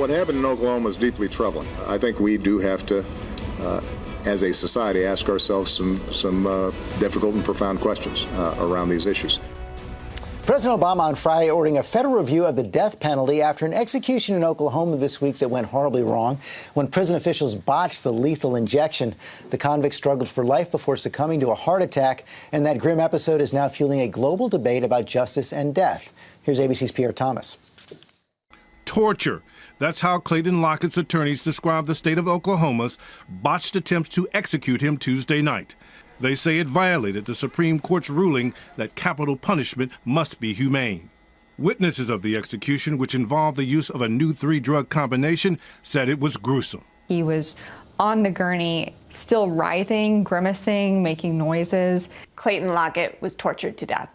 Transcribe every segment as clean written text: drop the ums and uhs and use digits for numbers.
What happened in Oklahoma is deeply troubling. I think we do have to, as a society, ask ourselves some difficult and profound questions around these issues. President Obama on Friday ordering a federal review of the death penalty after an execution in Oklahoma this week that went horribly wrong. When prison officials botched the lethal injection, the convict struggled for life before succumbing to a heart attack, and that grim episode is now fueling a global debate about justice and death. Here's ABC's Pierre Thomas. Torture. That's how Clayton Lockett's attorneys describe the state of Oklahoma's botched attempts to execute him Tuesday night. They say it violated the Supreme Court's ruling that capital punishment must be humane. Witnesses of the execution, which involved the use of a new 3-drug combination, said it was gruesome. He was on the gurney, still writhing, grimacing, making noises. Clayton Lockett was tortured to death.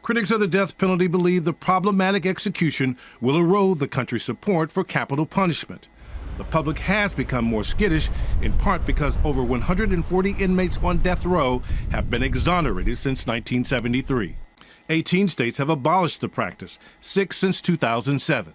Critics of the death penalty believe the problematic execution will erode the country's support for capital punishment. The public has become more skittish, in part because over 140 inmates on death row have been exonerated since 1973. 18 states have abolished the practice, 6 since 2007.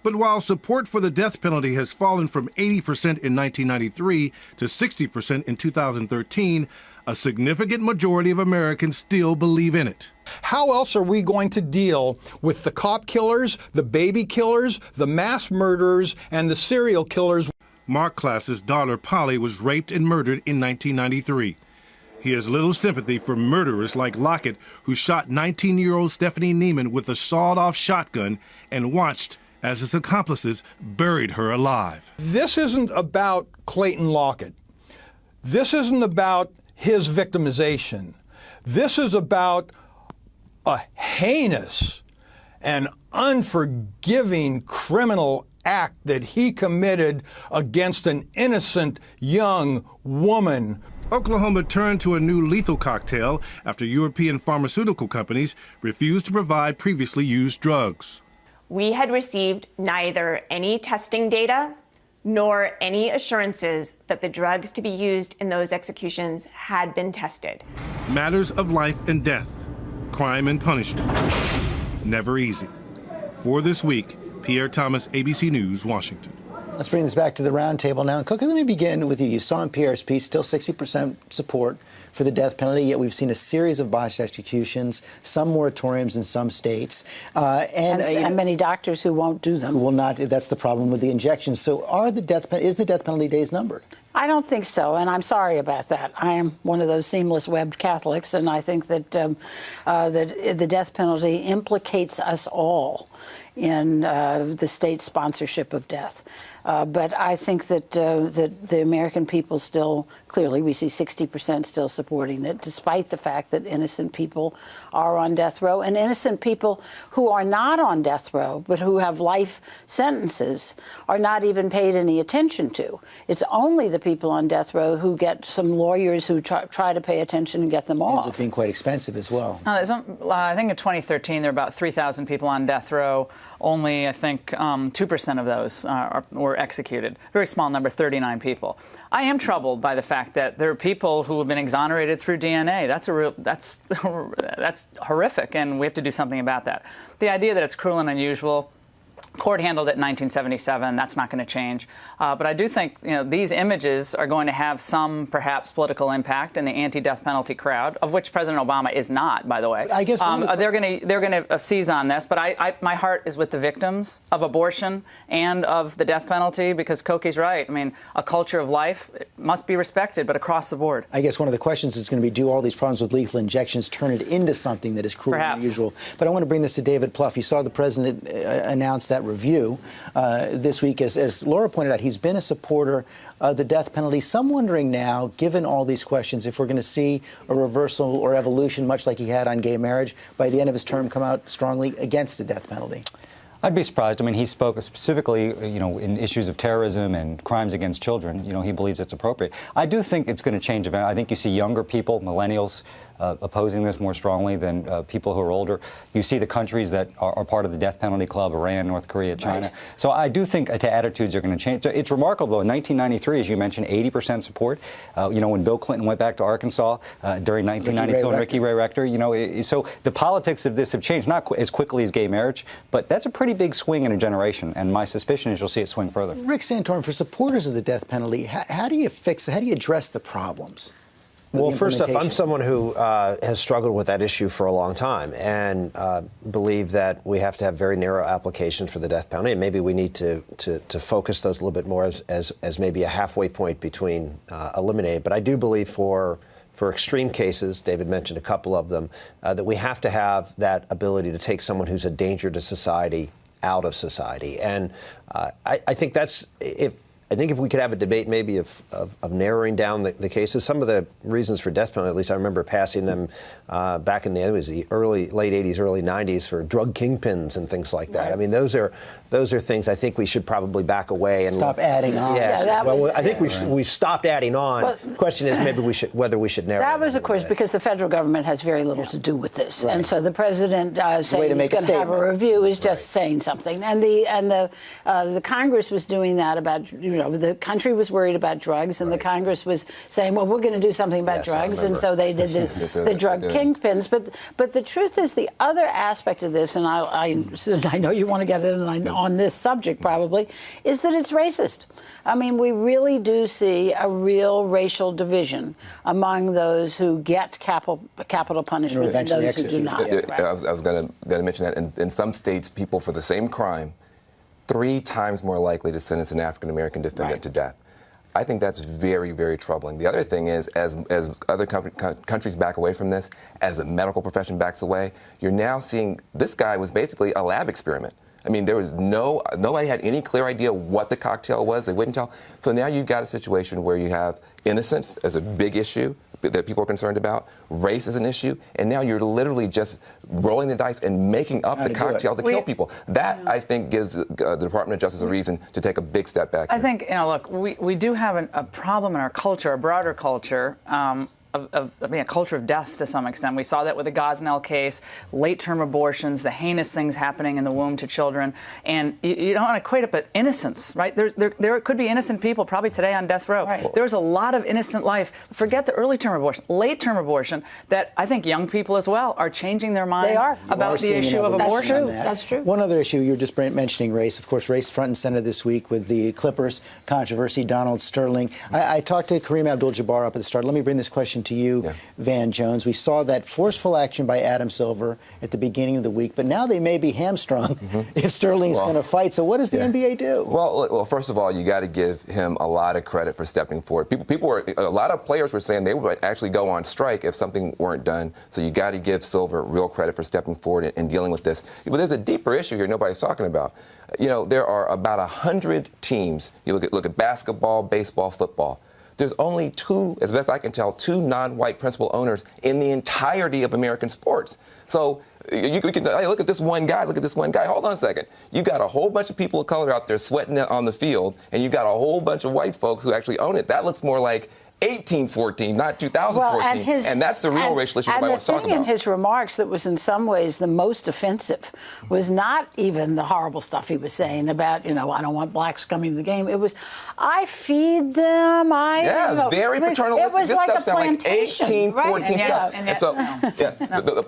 But while support for the death penalty has fallen from 80% in 1993 to 60% in 2013, a significant majority of Americans still believe in it. How else are we going to deal with the cop killers, the baby killers, the mass murderers, and the serial killers? Mark Klass's daughter Polly was raped and murdered in 1993. He has little sympathy for murderers like Lockett, who shot 19-year-old Stephanie Neiman with a sawed-off shotgun and watched as his accomplices buried her alive. This isn't about Clayton Lockett. This isn't about his victimization. This is about a heinous and unforgiving criminal act that he committed against an innocent young woman. Oklahoma turned to a new lethal cocktail after European pharmaceutical companies refused to provide previously used drugs. We had received neither any testing data nor any assurances that the drugs to be used in those executions had been tested. Matters of life and death, crime and punishment, never easy. For This Week, Pierre Thomas, ABC News, Washington. Let's bring this back to the roundtable now. Cookie, let me begin with you. You saw in Pierre's piece still 60% support for the death penalty, yet we've seen a series of botched executions, some moratoriums in some states. And many doctors who won't do them. Who will not. That's the problem with the injections. So is the death penalty days numbered? I don't think so, and I'm sorry about that. I am one of those seamless-webbed Catholics, and I think that that the death penalty implicates us all in the state sponsorship of death. But I think that that the American people still, clearly, we see 60% still supporting it, despite the fact that innocent people are on death row, and innocent people who are not on death row, but who have life sentences, are not even paid any attention to. It's only the people on death row who get some lawyers who try to pay attention and get them off. Ends up being quite expensive as well. I think in 2013 there were about 3,000 people on death row. Only, I think, 2% of those were executed. Very small number, 39 people. I am troubled by the fact that there are people who have been exonerated through DNA. That's horrific, and we have to do something about that. The idea that it's cruel and unusual, court handled it in 1977. That's not going to change. But I do think these images are going to have some, perhaps, political impact in the anti-death penalty crowd, of which President Obama is not, by the way. I guess they're going to seize on this. But my heart is with the victims of abortion and of the death penalty, because Koki's right. I mean, a culture of life must be respected, but across the board. I guess one of the questions is going to be, do all these problems with lethal injections turn it into something that is cruel and unusual? But I want to bring this to David Plouffe. You saw the president announce that review this week. As Laura pointed out, he's been a supporter of the death penalty. Some wondering now, given all these questions, if we're going to see a reversal or evolution, much like he had on gay marriage, by the end of his term come out strongly against the death penalty. I'd be surprised. I mean, he spoke specifically, in issues of terrorism and crimes against children. He believes it's appropriate. I do think it's going to change. I think you see younger people, millennials, opposing this more strongly than people who are older. You see the countries that are part of the death penalty club, Iran, North Korea, China. Right. So I do think attitudes are going to change. So it's remarkable, though. In 1993, as you mentioned, 80% support. You know, when Bill Clinton went back to Arkansas during 1992 and Ricky Ray Rector, you know, so the politics of this have changed, not as quickly as gay marriage, but that's a pretty big swing in a generation, and my suspicion is you'll see it swing further. Rick Santorum, for supporters of the death penalty, how do you fix it? How do you address the problems? Well, first off, I'm someone who has struggled with that issue for a long time and believe that we have to have very narrow applications for the death penalty, and maybe we need to focus those a little bit more as maybe a halfway point between eliminating. But I do believe for extreme cases, David mentioned a couple of them, that we have to have that ability to take someone who's a danger to society out of society. And I think if we could have a debate maybe of narrowing down the cases, some of the reasons for death penalty, at least I remember passing them back in the late 80s, early 90s for drug kingpins and things like that. Right. I mean, those are things I think we should probably back away and stop adding on. Yes. Yeah, I think we've stopped adding on. But the question is maybe whether we should narrow. That was, of course, because the federal government has very little to do with this, right. And so the president saying he's going to have a review is just saying something. And the Congress was doing that about, you know, the country was worried about drugs, and the Congress was saying, well, we're going to do something about drugs, and so they did the drug kingpins. But the truth is, the other aspect of this, and I know you want to get in on this subject probably, is that it's racist. I mean, we really do see a real racial division among those who get capital punishment and those who do not. I was going to mention that in some states, people for the same crime 3 times more likely to sentence an African-American defendant to death. I think that's very, very troubling. The other thing is, as other countries back away from this, as the medical profession backs away, you're now seeing this guy was basically a lab experiment. I mean, there was nobody had any clear idea what the cocktail was. They wouldn't tell. So now you've got a situation where you have innocence as a big issue that people are concerned about, race is an issue, and now you're literally just rolling the dice and making up the cocktail to kill people. That, I think, gives the Department of Justice a reason to take a big step back. I think, you know, look, we do have a problem in our culture, a broader culture, a culture of death to some extent. We saw that with the Gosnell case, late-term abortions, the heinous things happening in the womb to children. And you don't want to equate it, but innocence, right? There could be innocent people probably today on death row. Right. There's a lot of innocent life. Forget the early-term abortion, late-term abortion, that I think young people as well are changing their minds about the issue of abortion. That's true. One other issue, you were just mentioning race. Of course, race front and center this week with the Clippers controversy, Donald Sterling. I talked to Kareem Abdul-Jabbar up at the start. Let me bring this question to you, Van Jones. We saw that forceful action by Adam Silver at the beginning of the week, but now they may be hamstrung if Sterling's going to fight. So what does the NBA do? Well, first of all, you got to give him a lot of credit for stepping forward. A lot of players were saying they would actually go on strike if something weren't done. So you got to give Silver real credit for stepping forward and dealing with this. But there's a deeper issue here nobody's talking about. You know, there are about 100 teams. You look at basketball, baseball, football. There's only 2, as best I can tell, 2 non-white principal owners in the entirety of American sports. So you can, hey, look at this one guy, look at this one guy. Hold on a second. You got a whole bunch of people of color out there sweating on the field, and you got a whole bunch of white folks who actually own it. That looks more like 1814, not 2014. Well, and that's the real racial issue nobody wants to talk about. And the thing in his remarks that was in some ways the most offensive was not even the horrible stuff he was saying about, you know, I don't want blacks coming to the game. It was, I feed them, very paternalistic. It was this like stuff a plantation. Like 1814 stuff. And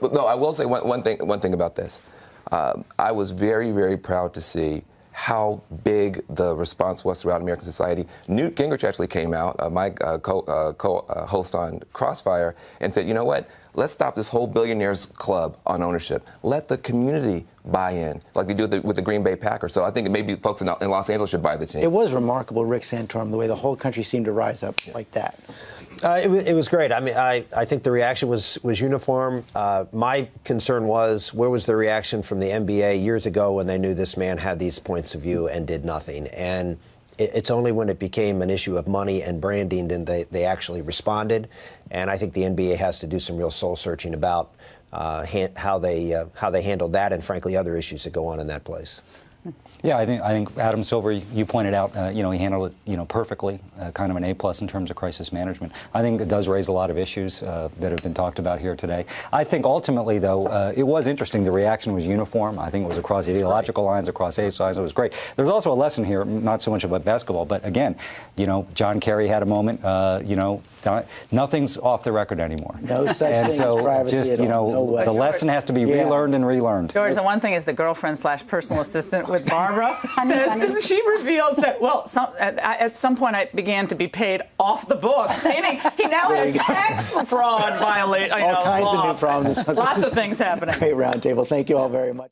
so, no, I will say one thing about this. I was very, very proud to see how big the response was throughout American society. Newt Gingrich actually came out, my co-host on Crossfire, and said, you know what? Let's stop this whole billionaires club on ownership. Let the community buy in, like they do with the Green Bay Packers. So I think maybe folks in Los Angeles should buy the team. It was remarkable, Rick Santorum, the way the whole country seemed to rise up like that. It was great. I mean, I think the reaction was uniform. My concern was, where was the reaction from the NBA years ago when they knew this man had these points of view and did nothing? And it's only when it became an issue of money and branding that they actually responded. And I think the NBA has to do some real soul searching about how they handled that and, frankly, other issues that go on in that place. Yeah, I think Adam Silver, you pointed out, he handled it, perfectly, kind of an A+ in terms of crisis management. I think it does raise a lot of issues that have been talked about here today. I think ultimately, though, it was interesting. The reaction was uniform. I think it was across ideological lines, across age lines. It was great. There's also a lesson here, not so much about basketball, but again, John Kerry had a moment. Nothing's off the record anymore. No such thing as privacy at all. No way. The lesson has to be relearned and relearned. George, the one thing is the girlfriend/personal assistant with Barbara says she reveals that, at some point I began to be paid off the books, meaning he now has tax fraud violation. All kinds of new problems. Lots of things happening. Great roundtable. Thank you all very much.